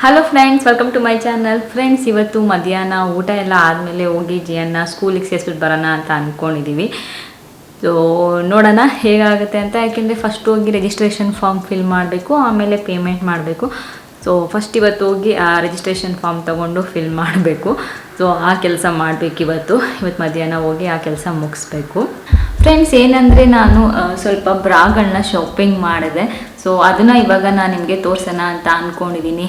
Hello friends, welcome to my channel. Friends, ಇವತ್ತು ಮಧ್ಯಾಹ್ನ ಊಟ ಎಲ್ಲ ಆದಮೇಲೆ ಹೋಗಿ ಜಿಯನ್ನ ಸ್ಕೂಲಿಗೆ ಸೇರಿಸ್ಬಿಟ್ಟು ಬರೋಣ ಅಂತ ಅಂದ್ಕೊಂಡಿದ್ದೀವಿ. ಸೊ ನೋಡೋಣ ಹೇಗಾಗುತ್ತೆ ಅಂತ. ಯಾಕೆಂದರೆ ಫಸ್ಟ್ ಹೋಗಿ ರಿಜಿಸ್ಟ್ರೇಷನ್ ಫಾರ್ಮ್ ಫಿಲ್ ಮಾಡಬೇಕು, ಆಮೇಲೆ ಪೇಮೆಂಟ್ ಮಾಡಬೇಕು. ಸೊ ಫಸ್ಟ್ ಇವತ್ತು ಹೋಗಿ ಆ ರಿಜಿಸ್ಟ್ರೇಷನ್ ಫಾರ್ಮ್ ತೊಗೊಂಡು ಫಿಲ್ ಮಾಡಬೇಕು. ಸೊ ಆ ಕೆಲಸ ಮಾಡಬೇಕು ಇವತ್ತು ಮಧ್ಯಾಹ್ನ ಹೋಗಿ ಆ ಕೆಲಸ ಮುಗಿಸ್ಬೇಕು. ಫ್ರೆಂಡ್ಸ್, ಏನಂದರೆ ನಾನು ಸ್ವಲ್ಪ ಬ್ರಾಗಳನ್ನ ಶಾಪಿಂಗ್ ಮಾಡಿದೆ. ಸೊ ಅದನ್ನು ಇವಾಗ ನಾನು ನಿಮಗೆ ತೋರಿಸೋಣ ಅಂತ ಅಂದ್ಕೊಂಡಿದ್ದೀನಿ,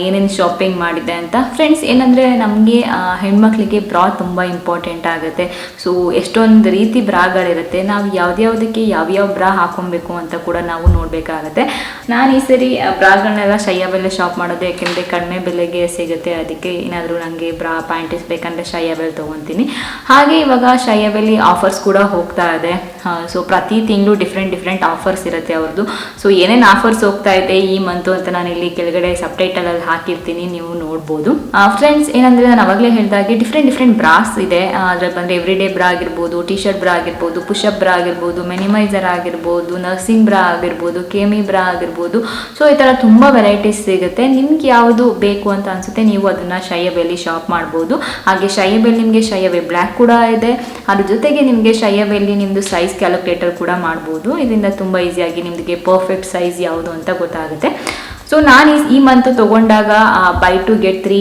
ಏನೇನು ಶಾಪಿಂಗ್ ಮಾಡಿದೆ ಅಂತ. ಫ್ರೆಂಡ್ಸ್, ಏನಂದರೆ ನಮಗೆ ಹೆಣ್ಮಕ್ಳಿಗೆ ಬ್ರಾ ತುಂಬ ಇಂಪಾರ್ಟೆಂಟ್ ಆಗುತ್ತೆ. ಸೊ ಎಷ್ಟೊಂದು ರೀತಿ ಬ್ರಾಗಳಿರುತ್ತೆ, ನಾವು ಯಾವುದ್ಯಾವುದಕ್ಕೆ ಯಾವ್ಯಾವ ಬ್ರಾ ಹಾಕೊಬೇಕು ಅಂತ ಕೂಡ ನಾವು ನೋಡಬೇಕಾಗತ್ತೆ. ನಾನು ಈ ಸರಿ ಬ್ರಾಗಳನ್ನೆಲ್ಲ ಶಯ್ಯಾವೆಲ್ಲೇ ಶಾಪ್ ಮಾಡೋದು, ಯಾಕೆಂದರೆ ಕಡಿಮೆ ಬೆಲೆಗೆ ಸಿಗುತ್ತೆ. ಅದಕ್ಕೆ ಏನಾದರೂ ನನಗೆ ಬ್ರಾ ಪ್ಯಾಂಟೀಸ್ ಬೇಕಂದರೆ ಶಯ್ಯಾವೆಲ್ ತೊಗೊತೀನಿ. ಹಾಗೆ ಇವಾಗ ಶಯ್ಯಾವೆಲ್ಲಿ ಆಫರ್ಸ್ ಕೂಡ ಹೋಗ್ತಾ ಇದೆ. ಸೊ ಪ್ರತಿ ತಿಂಗಳು ಡಿಫ್ರೆಂಟ್ ಆಫರ್ಸ್ ಇರುತ್ತೆ ಅವ್ರದ್ದು. ಸೊ ಏನೇನು ಆಫರ್ಸ್ ಹೋಗ್ತಾ ಇದೆ ಈ ಮಂತು ಅಂತ ನಾನು ಇಲ್ಲಿ ಕೆಳಗಡೆ ಸಬ್ಟೈಟಲಲ್ಲಿ ಹಾಕಿರ್ತೀನಿ, ನೀವು ನೋಡ್ಬೋದು. ಫ್ರೆಂಡ್ಸ್, ಏನಂದರೆ ನಾನು ಅವಾಗಲೇ ಹೇಳಿದಾಗೆ ಡಿಫ್ರೆಂಟ್ ಬ್ರಾಸ್ ಇದೆ. ಅದ್ರಲ್ಲಿ ಬಂದರೆ ಎವ್ರಿಡೇ ಬ್ರಾ ಆಗಿರ್ಬೋದು, ಟಿ ಶರ್ಟ್ ಬ್ರಾ ಆಗಿರ್ಬೋದು, ಪುಷಪ್ ಬ್ರಾ ಆಗಿರ್ಬೋದು, ಮಿನಿಮೈಸರ್ ಆಗಿರ್ಬೋದು, ನರ್ಸಿಂಗ್ ಬ್ರಾ ಆಗಿರ್ಬೋದು, ಕೆಮಿ ಬ್ರಾ ಆಗಿರ್ಬೋದು. ಸೊ ಈ ಥರ ತುಂಬ ವೆರೈಟೀಸ್ ಸಿಗುತ್ತೆ. ನಿಮ್ಗೆ ಯಾವುದು ಬೇಕು ಅಂತ ಅನಿಸುತ್ತೆ ನೀವು ಅದನ್ನು ಶಯ್ಯಾವೆಲ್ಲಿ ಶಾಪ್ ಮಾಡ್ಬೋದು. ಹಾಗೆ ಶಯ್ಯಾವೆಲ್ಲಿ ನಿಮಗೆ ಶಯ್ಯಾವೆ ಬ್ಲ್ಯಾಕ್ ಕೂಡ ಇದೆ. ಅದ್ರ ಜೊತೆಗೆ ನಿಮಗೆ ಶಯ್ಯಾವೆಲ್ಲಿ ನಿಮ್ಮದು ಸೈಜ್ ಕ್ಯಾಲ್ಕುಲೇಟರ್ ಕೂಡ ಮಾಡ್ಬೋದು. ಇದರಿಂದ ತುಂಬ ಈಸಿಯಾಗಿ ನಿಮಗೆ ಪರ್ಫೆಕ್ಟ್ ಸೈಜ್ ಯಾವುದು ಅಂತ ಗೊತ್ತಾಗುತ್ತೆ. ಸೊ ನಾನು ಈ ಮಂತ್ ತೊಗೊಂಡಾಗ ಬೈ 2 get 3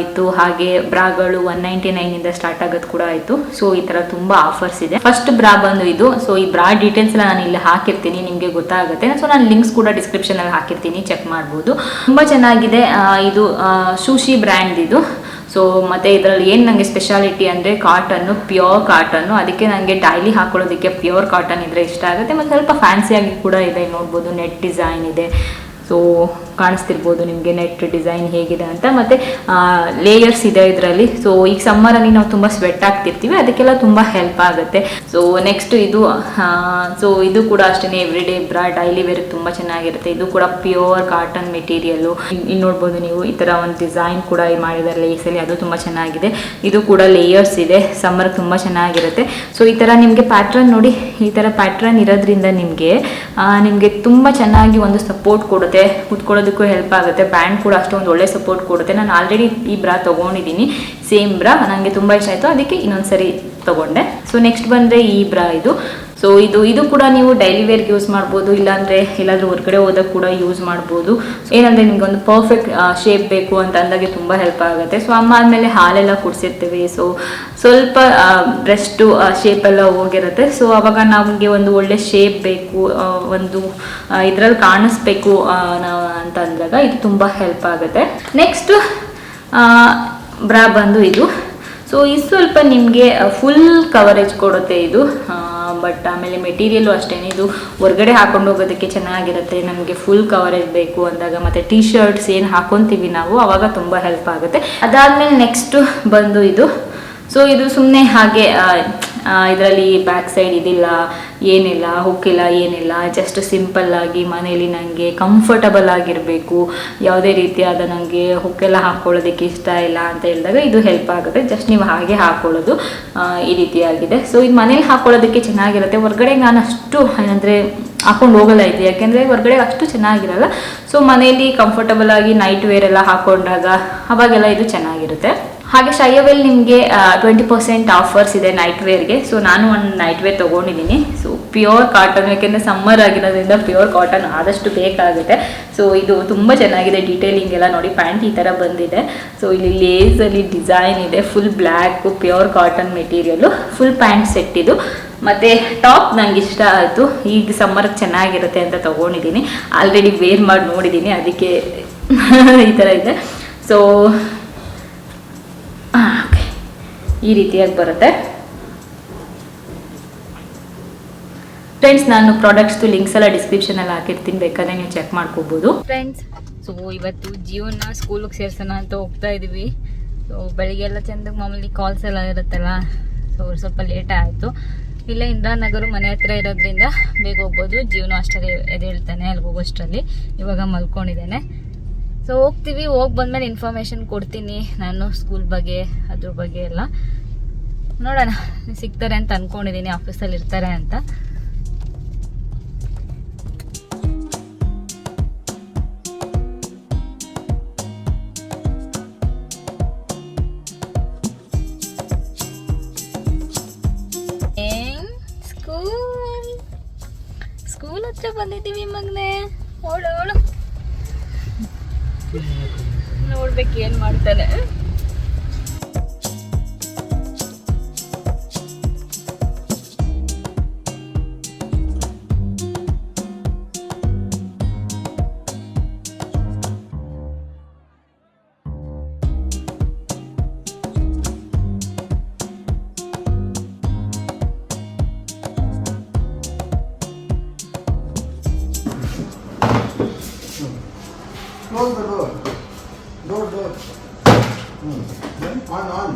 ಇತ್ತು. ಹಾಗೆ ಬ್ರಾಗಳು 199 ಸ್ಟಾರ್ಟ್ ಆಗೋದು ಕೂಡ ಆಯಿತು. ಸೊ ಈ ಥರ ತುಂಬ ಆಫರ್ಸ್ ಇದೆ. ಫಸ್ಟ್ ಬ್ರಾ ಬಂದು ಇದು. ಸೊ ಈ ಬ್ರಾ ಡೀಟೇಲ್ಸ್ ಎಲ್ಲ ನಾನು ಇಲ್ಲಿ ಹಾಕಿರ್ತೀನಿ, ನಿಮಗೆ ಗೊತ್ತಾಗುತ್ತೆ. ಸೊ ನಾನು ಲಿಂಕ್ಸ್ ಕೂಡ ಡಿಸ್ಕ್ರಿಪ್ಷನಲ್ಲಿ ಹಾಕಿರ್ತೀನಿ, ಚೆಕ್ ಮಾಡ್ಬೋದು. ತುಂಬ ಚೆನ್ನಾಗಿದೆ. ಇದು ಸೂಶಿ ಬ್ರ್ಯಾಂಡ್ ಇದು. ಸೊ ಮತ್ತು ಇದರಲ್ಲಿ ಏನು ನನಗೆ ಸ್ಪೆಷಾಲಿಟಿ ಅಂದರೆ ಕಾಟನ್ನು, ಪ್ಯೂರ್ ಕಾಟನ್ನು. ಅದಕ್ಕೆ ನನಗೆ ಡೈಲಿ ಹಾಕೊಳ್ಳೋದಕ್ಕೆ ಪ್ಯೂರ್ ಕಾಟನ್ ಇದ್ದರೆ ಇಷ್ಟ ಆಗುತ್ತೆ. ಮತ್ತು ಸ್ವಲ್ಪ ಫ್ಯಾನ್ಸಿಯಾಗಿ ಕೂಡ ಇದೆ, ನೋಡ್ಬೋದು. ನೆಟ್ ಡಿಸೈನ್ ಇದೆ. ಸೊ ಕಾಣಿಸ್ತಿರ್ಬೋದು ನಿಮಗೆ ನೆಟ್ ಡಿಸೈನ್ ಹೇಗಿದೆ ಅಂತ. ಮತ್ತು ಲೇಯರ್ಸ್ ಇದೆ ಇದರಲ್ಲಿ. ಸೊ ಈಗ ಸಮ್ಮರಲ್ಲಿ ನಾವು ತುಂಬ ಸ್ವೆಟ್ ಆಗ್ತಿರ್ತೀವಿ, ಅದಕ್ಕೆಲ್ಲ ತುಂಬ ಹೆಲ್ಪ್ ಆಗುತ್ತೆ. ಸೊ ನೆಕ್ಸ್ಟ್ ಇದು ಕೂಡ ಅಷ್ಟೇ ಎವ್ರಿಡೇ ಬ್ರಾ ಡೈಲಿ ವೇರ್ ತುಂಬ ಚೆನ್ನಾಗಿರುತ್ತೆ. ಇದು ಕೂಡ ಪ್ಯೂರ್ ಕಾಟನ್ ಮೆಟೀರಿಯಲ್ಲು. ಇಲ್ಲಿ ನೋಡ್ಬೋದು ನೀವು, ಈ ಥರ ಒಂದು ಡಿಸೈನ್ ಕೂಡ ಮಾಡಿದ್ದಾರೆ ಲೇಸಲ್ಲಿ, ಅದು ತುಂಬ ಚೆನ್ನಾಗಿದೆ. ಇದು ಕೂಡ ಲೇಯರ್ಸ್ ಇದೆ, ಸಮ್ಮರ್ಗೆ ತುಂಬ ಚೆನ್ನಾಗಿರುತ್ತೆ. ಸೊ ಈ ಥರ ನಿಮಗೆ ಪ್ಯಾಟ್ರನ್ ನೋಡಿ, ಈ ಥರ ಪ್ಯಾಟ್ರನ್ ಇರೋದ್ರಿಂದ ನಿಮಗೆ ತುಂಬ ಚೆನ್ನಾಗಿ ಒಂದು ಸಪೋರ್ಟ್ ಕೊಡುತ್ತೆ, ಕುತ್ಕೊಳ್ಳೋದಕ್ಕೂ ಹೆಲ್ಪ್ ಆಗುತ್ತೆ. ಬ್ಯಾಂಡ್ ಕೂಡ ಅಷ್ಟೊಂದು ಒಳ್ಳೆ ಸಪೋರ್ಟ್ ಕೊಡುತ್ತೆ. ನಾನು ಆಲ್ರೆಡಿ ಈ ಬ್ರಾ ತೊಗೊಂಡಿದ್ದೀನಿ, ಸೇಮ್ ಬ್ರಾ ನನಗೆ ತುಂಬ ಇಷ್ಟ ಆಯಿತು, ಅದಕ್ಕೆ ಇನ್ನೊಂದ್ಸರಿ ತೊಗೊಂಡೆ. ಸೊ ನೆಕ್ಸ್ಟ್ ಬಂದರೆ ಈ ಬ್ರಾ ಇದು. ಸೊ ಇದು ಕೂಡ ನೀವು ಡೈಲಿ ವೇರ್ಗೆ ಯೂಸ್ ಮಾಡ್ಬೋದು, ಇಲ್ಲಾಂದರೆ ಎಲ್ಲಾದರೂ ಹೊರಗಡೆ ಹೋದಾಗ ಕೂಡ ಯೂಸ್ ಮಾಡ್ಬೋದು. ಏನಂದರೆ ನಿಮ್ಗೆ ಒಂದು ಪರ್ಫೆಕ್ಟ್ ಶೇಪ್ ಬೇಕು ಅಂತ ಅಂದಾಗೆ ತುಂಬ ಹೆಲ್ಪ್ ಆಗುತ್ತೆ. ಸೊ ಅಮ್ಮ ಆದಮೇಲೆ ಹಾಲೆಲ್ಲ ಕುಡಿಸಿರ್ತೀವಿ. ಸೊ ಸ್ವಲ್ಪ ಬ್ರೆಸ್ಟು ಶೇಪೆಲ್ಲ ಹೋಗಿರುತ್ತೆ. ಸೊ ಅವಾಗ ನಮಗೆ ಒಂದು ಒಳ್ಳೆ ಶೇಪ್ ಬೇಕು, ಒಂದು ಇದರಲ್ಲಿ ಕಾಣಿಸ್ಬೇಕು ಅಂತ ಅಂದಾಗ ಇದು ತುಂಬ ಹೆಲ್ಪ್ ಆಗುತ್ತೆ. ನೆಕ್ಸ್ಟು ಬ್ರಾ ಬಂದು ಇದು. ಸೊ ಇದು ಸ್ವಲ್ಪ ನಿಮಗೆ ಫುಲ್ ಕವರೇಜ್ ಕೊಡುತ್ತೆ ಇದು. ಬಟ್ ಆಮೇಲೆ ಮೆಟೀರಿಯಲ್ಲು ಅಷ್ಟೇ, ಇದು ಹೊರಗಡೆ ಹಾಕೊಂಡು ಹೋಗೋದಕ್ಕೆ ಚೆನ್ನಾಗಿರುತ್ತೆ. ನಮಗೆ ಫುಲ್ ಕವರೇಜ್ ಬೇಕು ಅಂದಾಗ, ಮತ್ತು ಟೀ ಶರ್ಟ್ಸ್ ಏನು ಹಾಕೊತೀವಿ ನಾವು, ಆವಾಗ ತುಂಬ ಹೆಲ್ಪ್ ಆಗುತ್ತೆ. ಅದಾದಮೇಲೆ ನೆಕ್ಸ್ಟು ಬಂದು ಇದು. ಸೊ ಇದು ಸುಮ್ಮನೆ ಹಾಗೆ ಇದರಲ್ಲಿ ಬ್ಯಾಕ್ ಸೈಡ್ ಇದಿಲ್ಲ, ಏನಿಲ್ಲ, ಹುಕ್ಕಿಲ್ಲ, ಏನಿಲ್ಲ. ಜಸ್ಟ್ ಸಿಂಪಲ್ಲಾಗಿ ಮನೇಲಿ ನನಗೆ ಕಂಫರ್ಟಬಲ್ ಆಗಿರಬೇಕು, ಯಾವುದೇ ರೀತಿಯಾದ ನನಗೆ ಹುಕ್ಕೆಲ್ಲ ಹಾಕ್ಕೊಳ್ಳೋದಕ್ಕೆ ಇಷ್ಟ ಇಲ್ಲ ಅಂತ ಹೇಳಿದಾಗ ಇದು ಹೆಲ್ಪ್ ಆಗುತ್ತೆ. ಜಸ್ಟ್ ನೀವು ಹಾಗೆ ಹಾಕ್ಕೊಳ್ಳೋದು ಈ ರೀತಿಯಾಗಿದೆ. ಸೊ ಇದು ಮನೇಲಿ ಹಾಕ್ಕೊಳ್ಳೋದಕ್ಕೆ ಚೆನ್ನಾಗಿರುತ್ತೆ. ಹೊರಗಡೆ ನಾನು ಅಷ್ಟು ಏನಂದರೆ ಹಾಕೊಂಡು ಹೋಗಲ್ಲ ಇದು, ಯಾಕೆಂದರೆ ಹೊರಗಡೆ ಅಷ್ಟು ಚೆನ್ನಾಗಿರಲ್ಲ. ಸೊ ಮನೇಲಿ ಕಂಫರ್ಟಬಲ್ ಆಗಿ ನೈಟ್ ವೇರ್ ಎಲ್ಲ ಹಾಕ್ಕೊಂಡಾಗ ಅವಾಗೆಲ್ಲ ಇದು ಚೆನ್ನಾಗಿರುತ್ತೆ. ಹಾಗೆ ಶಯ್ಯಾವೆಲ್ಲಿ ನಿಮಗೆ 20% ಆಫರ್ಸ್ ಇದೆ ನೈಟ್ ವೇರ್ಗೆ. ಸೊ ನಾನು ಒಂದು ನೈಟ್ ವೇರ್ ತೊಗೊಂಡಿದ್ದೀನಿ. ಸೊ ಪ್ಯೂರ್ ಕಾಟನ್, ಯಾಕೆಂದರೆ ಸಮ್ಮರ್ ಆಗಿರೋದ್ರಿಂದ ಪ್ಯೂರ್ ಕಾಟನ್ ಆದಷ್ಟು ಬೇಕಾಗುತ್ತೆ. ಸೊ ಇದು ತುಂಬ ಚೆನ್ನಾಗಿದೆ. ಡೀಟೇಲಿಂಗ್ ಎಲ್ಲ ನೋಡಿ, ಪ್ಯಾಂಟ್ ಈ ಥರ ಬಂದಿದೆ. ಸೊ ಇಲ್ಲಿ ಲೇಸಲ್ಲಿ ಡಿಸೈನ್ ಇದೆ, full black, pure cotton material, full pant set ಇದು. ಮತ್ತು ಟಾಪ್ ನನಗೆ ಇಷ್ಟ ಆಯಿತು, ಈಗ ಸಮ್ಮರ್ಗೆ ಚೆನ್ನಾಗಿರುತ್ತೆ ಅಂತ ತೊಗೊಂಡಿದ್ದೀನಿ. ಆಲ್ರೆಡಿ ವೇರ್ ಮಾಡಿ ನೋಡಿದ್ದೀನಿ, ಅದಕ್ಕೆ ಈ ಥರ ಇದೆ. ಸೊ ಓಕೆ, ಈ ರೀತಿಯಾಗಿ ಬರುತ್ತೆ. ಫ್ರೆಂಡ್ಸ್, ನಾನು ಪ್ರಾಡಕ್ಟ್ಸ್ದು ಲಿಂಕ್ಸ್ ಎಲ್ಲ ಡಿಸ್ಕ್ರಿಪ್ಷನಲ್ಲಿ ಹಾಕಿರ್ತೀನಿ, ಬೇಕಾದ್ರೆ ನೀವು ಚೆಕ್ ಮಾಡ್ಕೋಬೋದು. ಫ್ರೆಂಡ್ಸ್, ಸೊ ಇವತ್ತು ಜಿಯೋನ ಸ್ಕೂಲಿಗೆ ಸೇರ್ಸೋಣ ಅಂತ ಹೋಗ್ತಾ ಇದ್ದೀವಿ. ಸೊ ಬೆಳಿಗ್ಗೆ ಎಲ್ಲ ಚೆಂದಾಗಿ ಮಾಮೂಲಿ ಕಾಲ್ಸ್ ಎಲ್ಲ ಇರುತ್ತಲ್ಲ, ಸೊ ಸ್ವಲ್ಪ ಲೇಟ್ ಆಯಿತು. ಇಲ್ಲೇ ಇಂದಿರಾನಗರ ಮನೆ ಹತ್ರ ಇರೋದ್ರಿಂದ ಬೇಗ ಹೋಗ್ಬೋದು. ಜಿಯೋನು ಅಷ್ಟರಲ್ಲಿ ಎದ್ದೇಳ್ತಾನೆ, ಅಲ್ಲಿಗೆ ಹೋಗೋಷ್ಟರಲ್ಲಿ. ಇವಾಗ ಮಲ್ಕೊಂಡಿದ್ದೇನೆ. ಸೊ ಹೋಗ್ತೀವಿ, ಹೋಗಿ ಬಂದಮೇಲೆ ಇನ್ಫಾರ್ಮೇಷನ್ ಕೊಡ್ತೀನಿ ನಾನು ಸ್ಕೂಲ್ ಬಗ್ಗೆ, ಅದ್ರ ಬಗ್ಗೆ ಎಲ್ಲ ನೋಡೋಣ. ಸಿಗ್ತಾರೆ ಅಂತ ಅಂದ್ಕೊಂಡಿದ್ದೀನಿ, ಆಫೀಸಲ್ಲಿ ಇರ್ತಾರೆ ಅಂತ. ಬಂದಿದ್ದೀವಿ ಮಗನೇ. ಓಳು ನೋಡ್ಬೇಕು ಏನು ಮಾಡ್ತಾನೆ. Close the door. Door. Then on.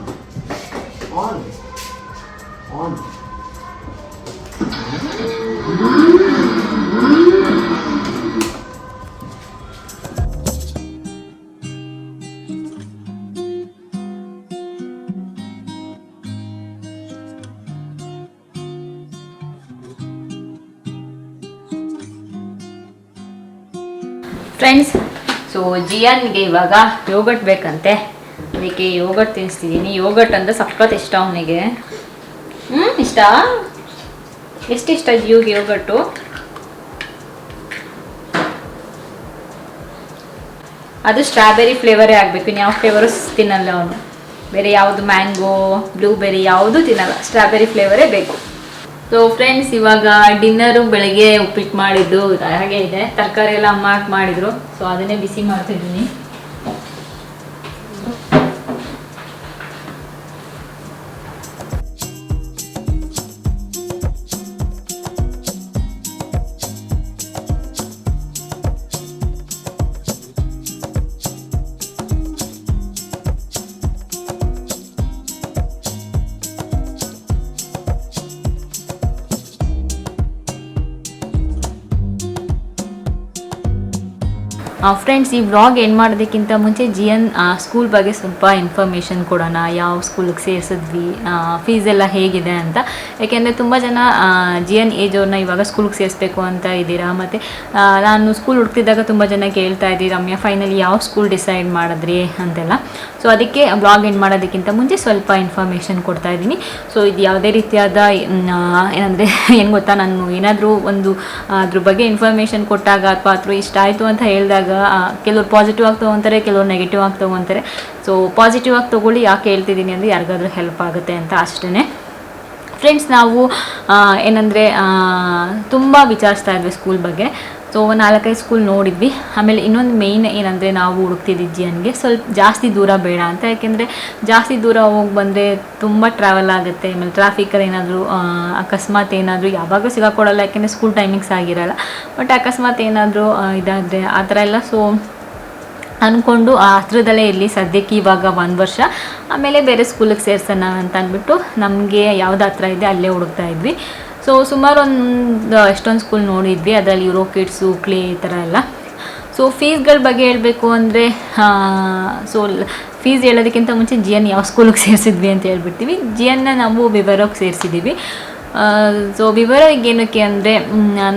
Friends, so ಜಿಯಾನ್ಗೆ ಇವಾಗ ಯೋಗಟ್ ಬೇಕಂತೆ, ಅದಕ್ಕೆ ಯೋಗಟ್ ತಿನ್ನಿಸ್ತಿದ್ದೀನಿ. ಯೋಗಟ್ ಅಂದರೆ ಸಖತ್ ಇಷ್ಟ ಅವನಿಗೆ. ಇಷ್ಟ? ಎಷ್ಟಿಷ್ಟ ಜಿಯೋಗೆ ಯೋಗಟ್ಟು? ಅದು ಸ್ಟ್ರಾಬೆರಿ ಫ್ಲೇವರೇ ಆಗಬೇಕು, ಇನ್ನು ಯಾವ ಫ್ಲೇವರು ತಿನ್ನಲ್ಲ ಅವನು. ಬೇರೆ ಯಾವುದು ಮ್ಯಾಂಗೋ, ಬ್ಲೂಬೆರಿ ಯಾವುದೂ ತಿನ್ನಲ್ಲ, ಸ್ಟ್ರಾಬೆರಿ ಫ್ಲೇವರೇ ಬೇಕು. ಸೊ ಫ್ರೆಂಡ್ಸ್, ಇವಾಗ ಡಿನ್ನರು ಬೆಳಗ್ಗೆ ಉಪ್ಪಿಟ್ಟು ಮಾಡಿದ್ದು ಹಾಗೆ ಇದೆ. ತರಕಾರಿ ಎಲ್ಲ ಅಮ್ಮ ಮಾಡಿದ್ರು, ಸೊ ಅದನ್ನೇ ಬಿಸಿ ಮಾಡ್ತಿದ್ದೀನಿ. ಫ್ರೆಂಡ್ಸ್, ಈ ವ್ಲಾಗ್ ಏನು ಮಾಡೋದಕ್ಕಿಂತ ಮುಂಚೆ ಜಿಯನ್ ಸ್ಕೂಲ್ ಬಗ್ಗೆ ಸ್ವಲ್ಪ ಇನ್ಫಾರ್ಮೇಷನ್ ಕೊಡೋಣ. ಯಾವ ಸ್ಕೂಲಿಗೆ ಸೇರಿಸಿದ್ವಿ, ಫೀಸ್ ಎಲ್ಲ ಹೇಗಿದೆ ಅಂತ. ಯಾಕೆಂದರೆ ತುಂಬ ಜನ ಜಿಯನ್ ಏಜ್ ಅವ್ರನ್ನ ಇವಾಗ ಸ್ಕೂಲ್ಗೆ ಸೇರಿಸ್ಬೇಕು ಅಂತ ಇದ್ದೀರಾ. ಮತ್ತು ನಾನು ಸ್ಕೂಲ್ ಹುಡುಕ್ತಿದ್ದಾಗ ತುಂಬ ಜನ ಕೇಳ್ತಾ ಇದ್ದೀರಿ, ರಮ್ಯಾ ಫೈನಲಿ ಯಾವ ಸ್ಕೂಲ್ ಡಿಸೈಡ್ ಮಾಡಿದ್ರಿ ಅಂತೆಲ್ಲ. ಸೊ ಅದಕ್ಕೆ ವ್ಲಾಗ್ ಏನು ಮಾಡೋದಕ್ಕಿಂತ ಮುಂಚೆ ಸ್ವಲ್ಪ ಇನ್ಫಾರ್ಮೇಷನ್ ಕೊಡ್ತಾ ಇದ್ದೀನಿ. ಸೊ ಇದು ಯಾವುದೇ ರೀತಿಯಾದ ಏನಂದರೆ ಏನು ಗೊತ್ತಾ, ನಾನು ಏನಾದರೂ ಒಂದು ಅದ್ರ ಬಗ್ಗೆ ಇನ್ಫಾರ್ಮೇಷನ್ ಕೊಟ್ಟಾಗ ಅಥವಾ ಅದ್ರ ಇಷ್ಟ ಆಯಿತು ಅಂತ ಹೇಳಿದಾಗ ಕೆಲವ್ರು ಪಾಸಿಟಿವ್ ಆಗಿ ತೊಗೊತಾರೆ, ಕೆಲವ್ರು ನೆಗೆಟಿವ್ ಆಗಿ ತೊಗೊತಾರೆ. ಸೊ ಪಾಸಿಟಿವ್ ಆಗಿ ತೊಗೊಳ್ಳಿ. ಯಾಕೆ ಹೇಳ್ತಿದ್ದೀನಿ ಅಂದರೆ ಯಾರಿಗಾದ್ರೂ ಹೆಲ್ಪ್ ಆಗುತ್ತೆ ಅಂತ ಅಷ್ಟೇ. ಫ್ರೆಂಡ್ಸ್, ನಾವು ಏನಂದರೆ ತುಂಬ ವಿಚಾರಿಸ್ತಾ ಇದ್ವಿ ಸ್ಕೂಲ್ ಬಗ್ಗೆ. ಸೊ 4-5 ಸ್ಕೂಲ್ ನೋಡಿದ್ವಿ. ಆಮೇಲೆ ಇನ್ನೊಂದು ಮೇಯ್ನ್ ಏನಂದರೆ ನಾವು ಹುಡುಕ್ತಿದ್ದ ಜಿಯನ್ಗೆ ಸ್ವಲ್ಪ ಜಾಸ್ತಿ ದೂರ ಬೇಡ ಅಂತ. ಯಾಕೆಂದರೆ ಜಾಸ್ತಿ ದೂರ ಹೋಗಿ ಬಂದರೆ ತುಂಬ ಟ್ರಾವೆಲ್ ಆಗುತ್ತೆ. ಆಮೇಲೆ ಟ್ರಾಫಿಕಲ್ಲಿ ಏನಾದರೂ ಅಕಸ್ಮಾತ್ ಏನಾದರೂ ಯಾವಾಗಲೂ ಸಿಗಾಕೊಡಲ್ಲ, ಯಾಕೆಂದರೆ ಸ್ಕೂಲ್ ಟೈಮಿಂಗ್ಸ್ ಆಗಿರಲ್ಲ. ಬಟ್ ಅಕಸ್ಮಾತ್ ಏನಾದರೂ ಇದಾದರೆ ಆ ಥರ ಎಲ್ಲ. ಸೊ ಅಂದ್ಕೊಂಡು ಆ ಹತ್ರದಲ್ಲೇ ಇರಲಿ ಸದ್ಯಕ್ಕೆ ಇವಾಗ 1 ವರ್ಷ, ಆಮೇಲೆ ಬೇರೆ ಸ್ಕೂಲಿಗೆ ಸೇರ್ಸೋಣ ಅಂತ ಅಂದ್ಬಿಟ್ಟು ನಮಗೆ ಯಾವ್ದು ಹತ್ರ ಇದೆ ಅಲ್ಲೇ ಹುಡುಕ್ತಾ ಇದ್ವಿ. ಸೊ ಸುಮಾರು ಎಷ್ಟೊಂದು ಸ್ಕೂಲ್ ನೋಡಿದ್ವಿ. ಅದರಲ್ಲಿ ಯೂರೋ ಕಿಡ್ಸು, ಕ್ಲೇ ಈ ಥರ ಎಲ್ಲ. ಸೊ ಫೀಸ್ಗಳ ಬಗ್ಗೆ ಹೇಳಬೇಕು ಅಂದರೆ, ಸೊ ಫೀಸ್ ಹೇಳೋದಕ್ಕಿಂತ ಮುಂಚೆ ಜಿಯನ್ ಯಾವ ಸ್ಕೂಲಿಗೆ ಸೇರಿಸಿದ್ವಿ ಅಂತ ಹೇಳ್ಬಿಡ್ತೀವಿ. ಜಿಯನ್ನ ನಾವು ವಿವರೋಗೆ ಸೇರಿಸಿದ್ದೀವಿ. ಸೊ ವಿವರವಾಗಿ ಏನಕ್ಕೆ ಅಂದರೆ,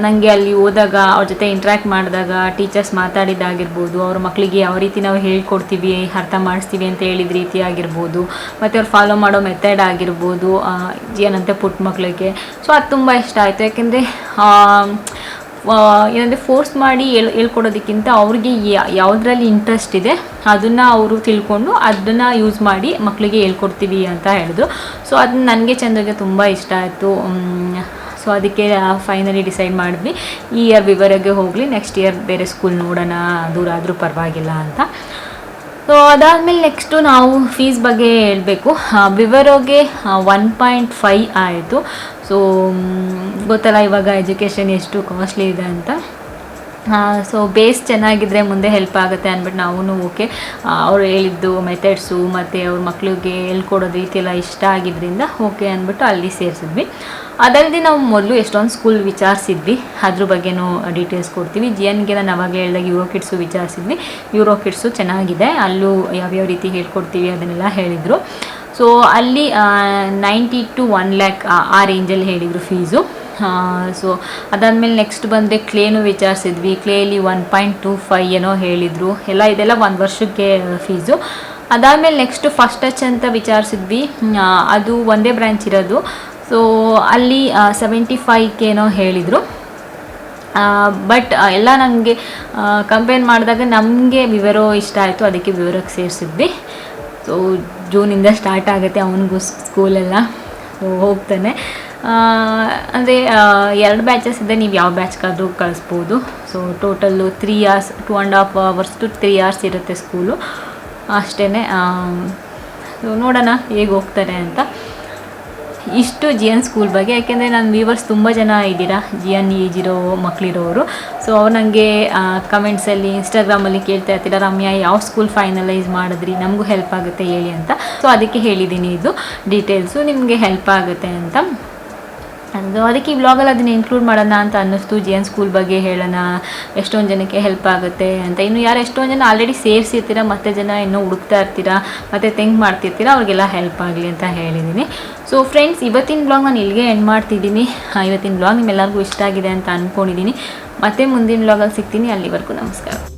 ನನಗೆ ಅಲ್ಲಿ ಹೋದಾಗ ಅವ್ರ ಜೊತೆ ಇಂಟ್ರ್ಯಾಕ್ಟ್ ಮಾಡಿದಾಗ ಟೀಚರ್ಸ್ ಮಾತಾಡಿದ್ದಾಗಿರ್ಬೋದು, ಅವ್ರ ಮಕ್ಕಳಿಗೆ ಯಾವ ರೀತಿ ನಾವು ಹೇಳ್ಕೊಡ್ತೀವಿ, ಅರ್ಥ ಮಾಡಿಸ್ತೀವಿ ಅಂತ ಹೇಳಿದ ರೀತಿ ಆಗಿರ್ಬೋದು, ಮತ್ತು ಅವ್ರು ಫಾಲೋ ಮಾಡೋ ಮೆಥಡ್ ಆಗಿರ್ಬೋದು, ಏನಂತೆ ಪುಟ್ಟ ಮಕ್ಕಳಿಗೆ. ಸೊ ಅದು ತುಂಬ ಇಷ್ಟ ಆಯಿತು. ಯಾಕೆಂದರೆ ಏನಂದರೆ ಫೋರ್ಸ್ ಮಾಡಿ ಹೇಳ್ಕೊಡೋದಕ್ಕಿಂತ ಅವ್ರಿಗೆ ಯಾವುದ್ರಲ್ಲಿ ಇಂಟ್ರೆಸ್ಟ್ ಇದೆ ಅದನ್ನು ಅವರು ತಿಳ್ಕೊಂಡು ಅದನ್ನು ಯೂಸ್ ಮಾಡಿ ಮಕ್ಕಳಿಗೆ ಹೇಳ್ಕೊಡ್ತೀವಿ ಅಂತ ಹೇಳಿದ್ರು. ಸೊ ಅದು ನನಗೆ ಚಂದಗೆ ತುಂಬ ಇಷ್ಟ ಆಯಿತು. ಸೊ ಅದಕ್ಕೆ ಫೈನಲಿ ಡಿಸೈಡ್ ಮಾಡಿದ್ವಿ ಈ ಇಯರ್ ವಿವರಗೆ ಹೋಗಲಿ, ನೆಕ್ಸ್ಟ್ ಇಯರ್ ಬೇರೆ ಸ್ಕೂಲ್ ನೋಡೋಣ, ದೂರ ಆದರೂ ಪರವಾಗಿಲ್ಲ ಅಂತ. ಸೊ ಅದಾದಮೇಲೆ ನೆಕ್ಸ್ಟು ನಾವು ಫೀಸ್ ಬಗ್ಗೆ ಹೇಳಬೇಕು. ವಿವರೋಗೆ 1.5 ಆಯಿತು. ಸೊ ಗೊತ್ತಲ್ಲ ಇವಾಗ ಎಜುಕೇಷನ್ ಎಷ್ಟು ಕಾಸ್ಟ್ಲಿ ಇದೆ ಅಂತ. ಸೊ ಬೇಸ್ ಚೆನ್ನಾಗಿದ್ದರೆ ಮುಂದೆ ಹೆಲ್ಪ್ ಆಗುತ್ತೆ ಅಂದ್ಬಿಟ್ಟು ನಾವು ಓಕೆ ಅವ್ರು ಹೇಳಿದ್ದು ಮೆಥಡ್ಸು ಮತ್ತು ಅವ್ರ ಮಕ್ಕಳಿಗೆ ಹೇಳ್ಕೊಡೋದು ರೀತಿ ಎಲ್ಲ ಇಷ್ಟ ಆಗಿದ್ದರಿಂದ ಓಕೆ ಅಂದ್ಬಿಟ್ಟು ಅಲ್ಲಿ ಸೇರಿಸಿದ್ವಿ. ಅದಲ್ಲದೆ ನಾವು ಮೊದಲು ಎಷ್ಟೊಂದು ಸ್ಕೂಲ್ ವಿಚಾರಿಸಿದ್ವಿ, ಅದ್ರ ಬಗ್ಗೆನೂ ಡೀಟೇಲ್ಸ್ ಕೊಡ್ತೀವಿ. ಜಿಯನ್ಗೆ ನಾನು ಅವಾಗಲೇ ಹೇಳಿದಾಗ ಯೂರೋ ಕಿಡ್ಸು ವಿಚಾರಿಸಿದ್ವಿ. ಯೂರೋ ಕಿಡ್ಸು ಚೆನ್ನಾಗಿದೆ, ಅಲ್ಲೂ ಯಾವ್ಯಾವ ರೀತಿ ಹೇಳ್ಕೊಡ್ತೀವಿ ಅದನ್ನೆಲ್ಲ ಹೇಳಿದರು. ಸೊ ಅಲ್ಲಿ 90 to 1 lakh ಆ ರೇಂಜಲ್ಲಿ ಹೇಳಿದರು ಫೀಸು. ಸೊ ಅದಾದಮೇಲೆ ನೆಕ್ಸ್ಟ್ ಬಂದರೆ ಕ್ಲೇನು ವಿಚಾರಿಸಿದ್ವಿ. ಕ್ಲೇಲಿ 1.25 ಏನೋ ಹೇಳಿದರು. ಇದೆಲ್ಲ 1 ವರ್ಷಕ್ಕೆ ಫೀಸು. ಅದಾದಮೇಲೆ ನೆಕ್ಸ್ಟು ಫಸ್ಟ್ ಟಚ್ ಅಂತ ವಿಚಾರಿಸಿದ್ವಿ. ಅದು ಒಂದೇ ಬ್ರ್ಯಾಂಚ್ ಇರೋದು. ಸೊ ಅಲ್ಲಿ 75K ಏನೋ ಹೇಳಿದರು. ಬಟ್ ಎಲ್ಲ ನನಗೆ ಕಂಪೇರ್ ಮಾಡಿದಾಗ ನಮಗೆ ವಿವರೋ ಇಷ್ಟ ಆಯಿತು, ಅದಕ್ಕೆ ವಿವರಕ್ಕೆ ಸೇರಿಸಿದ್ವಿ. ಸೊ ಜೂನಿಂದ ಸ್ಟಾರ್ಟ್ ಆಗುತ್ತೆ ಅವನಿಗೂ ಸ್ಕೂಲೆಲ್ಲ. ಸೊ ಹೋಗ್ತಾನೆ. ಅಂದರೆ 2 ಬ್ಯಾಚಸ್ ಇದೆ, ನೀವು ಯಾವ ಬ್ಯಾಚ್ಗಾದರೂ ಕಳಿಸ್ಬೋದು. So total 3 hours 2.5 hours to 3 hours ಇರುತ್ತೆ ಸ್ಕೂಲು ಅಷ್ಟೇ. ಸೊ ನೋಡೋಣ ಹೇಗೆ ಹೋಗ್ತಾರೆ ಅಂತ. ಇಷ್ಟು ಜಿಯನ್ ಸ್ಕೂಲ್ ಬಗ್ಗೆ. ಯಾಕೆಂದರೆ ನನ್ನ ವ್ಯೂವರ್ಸ್ ತುಂಬ ಜನ ಇದ್ದೀರಾ ಜಿಯನ್ ಏಜಿರೋ ಮಕ್ಕಳಿರೋರು. ಸೊ ಅವ್ರು ನನಗೆ ಕಮೆಂಟ್ಸಲ್ಲಿ ಇನ್ಸ್ಟಾಗ್ರಾಮಲ್ಲಿ ಕೇಳ್ತಾ ಇರ್ತೀರ, ರಮ್ಯಾ ಯಾವ ಸ್ಕೂಲ್ ಫೈನಲೈಸ್ ಮಾಡಿದ್ರಿ, ನಮಗೂ ಹೆಲ್ಪ್ ಆಗುತ್ತೆ ಹೇಳಿ ಅಂತ. ಸೊ ಅದಕ್ಕೆ ಹೇಳಿದ್ದೀನಿ, ಇದು ಡೀಟೇಲ್ಸು ನಿಮಗೆ ಹೆಲ್ಪ್ ಆಗುತ್ತೆ ಅಂತ. ಅದಕ್ಕೆ ಈ ವ್ಲಾಗಲ್ಲಿ ಅದನ್ನು ಇನ್ಕ್ಲೂಡ್ ಮಾಡೋಣ ಅಂತ ಅನ್ನಿಸ್ತು. ಜಿಯನ್ ಸ್ಕೂಲ್ ಬಗ್ಗೆ ಹೇಳೋಣ, ಎಷ್ಟೊಂದು ಜನಕ್ಕೆ ಹೆಲ್ಪ್ ಆಗುತ್ತೆ ಅಂತ. ಇನ್ನು ಯಾರು ಎಷ್ಟೊಂದು ಜನ ಆಲ್ರೆಡಿ ಸೇರಿಸಿರ್ತೀರ, ಮತ್ತೆ ಜನ ಇನ್ನೂ ಹುಡುಕ್ತಾ ಇರ್ತೀರಾ, ಮತ್ತು ಥಿಂಕ್ ಮಾಡ್ತಿರ್ತೀರ, ಅವ್ರಿಗೆಲ್ಲ ಹೆಲ್ಪ್ ಆಗಲಿ ಅಂತ ಹೇಳಿದ್ದೀನಿ. ಸೊ ಫ್ರೆಂಡ್ಸ್, ಇವತ್ತಿನ ವ್ಲಾಗ್ ನಾನು ಇಲ್ಲಿಗೆ ಎಂಡ್ ಮಾಡ್ತಿದ್ದೀನಿ. ಇವತ್ತಿನ ವ್ಲಾಗ್ ನಿಮ್ಮೆಲ್ಲರಿಗೂ ಇಷ್ಟ ಆಗಿದೆ ಅಂತ ಅಂದ್ಕೊಂಡಿದ್ದೀನಿ. ಮತ್ತೆ ಮುಂದಿನ ವ್ಲಾಗಲ್ಲಿ ಸಿಗ್ತೀನಿ. ಅಲ್ಲಿವರೆಗೂ ನಮಸ್ಕಾರ.